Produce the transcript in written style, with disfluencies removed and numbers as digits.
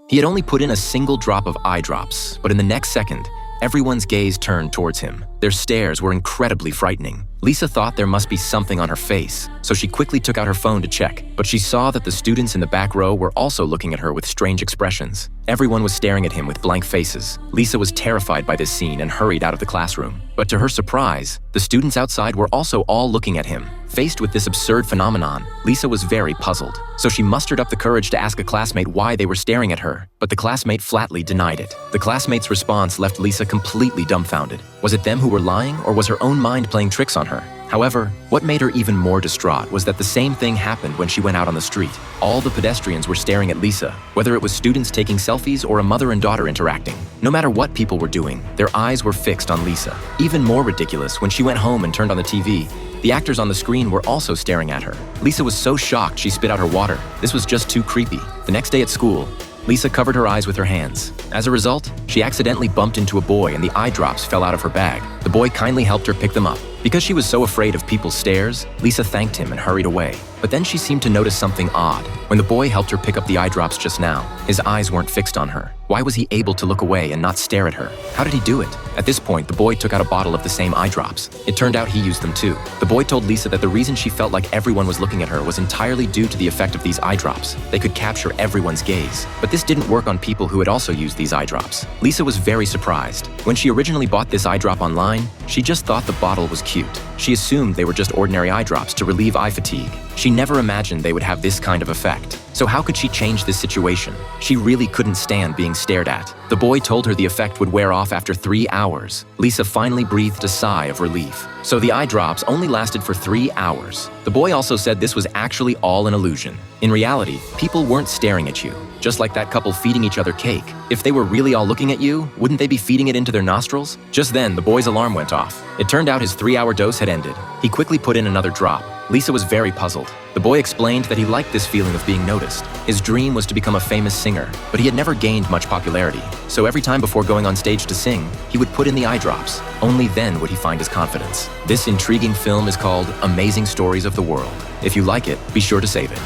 He had only put in a single drop of eye drops, but in the next second, everyone's gaze turned towards him. Their stares were incredibly frightening. Lisa thought there must be something on her face, so she quickly took out her phone to check, but she saw that the students in the back row were also looking at her with strange expressions. Everyone was staring at him with blank faces. Lisa was terrified by this scene and hurried out of the classroom. But to her surprise, the students outside were also all looking at him. Faced with this absurd phenomenon, Lisa was very puzzled, so she mustered up the courage to ask a classmate why they were staring at her, but the classmate flatly denied it. The classmate's response left Lisa completely dumbfounded. Was it them who were lying, or was her own mind playing tricks on her? However, what made her even more distraught was that the same thing happened when she went out on the street. All the pedestrians were staring at Lisa, whether it was students taking selfies or a mother and daughter interacting. No matter what people were doing, their eyes were fixed on Lisa. Even more ridiculous, when she went home and turned on the TV, the actors on the screen were also staring at her. Lisa was so shocked she spit out her water. This was just too creepy. The next day at school, Lisa covered her eyes with her hands. As a result, she accidentally bumped into a boy and the eye drops fell out of her bag. The boy kindly helped her pick them up. Because she was so afraid of people's stares, Lisa thanked him and hurried away. But then she seemed to notice something odd. When the boy helped her pick up the eye drops just now, his eyes weren't fixed on her. Why was he able to look away and not stare at her? How did he do it? At this point, the boy took out a bottle of the same eye drops. It turned out he used them too. The boy told Lisa that the reason she felt like everyone was looking at her was entirely due to the effect of these eye drops. They could capture everyone's gaze. But this didn't work on people who had also used these eye drops. Lisa was very surprised. When she originally bought this eye drop online, she just thought the bottle was cute. She assumed they were just ordinary eye drops to relieve eye fatigue. She never imagined they would have this kind of effect. So how could she change this situation? She really couldn't stand being stared at. The boy told her the effect would wear off after 3 hours. Lisa finally breathed a sigh of relief. So the eye drops only lasted for 3 hours. The boy also said this was actually all an illusion. In reality, people weren't staring at you. Just like that couple feeding each other cake. If they were really all looking at you, wouldn't they be feeding it into their nostrils? Just then, the boy's alarm went off. It turned out his 3-hour dose had ended. He quickly put in another drop. Lisa was very puzzled. The boy explained that he liked this feeling of being noticed. His dream was to become a famous singer, but he had never gained much popularity. So every time before going on stage to sing, he would put in the eye drops. Only then would he find his confidence. This intriguing film is called Amazing Stories of the World. If you like it, be sure to save it.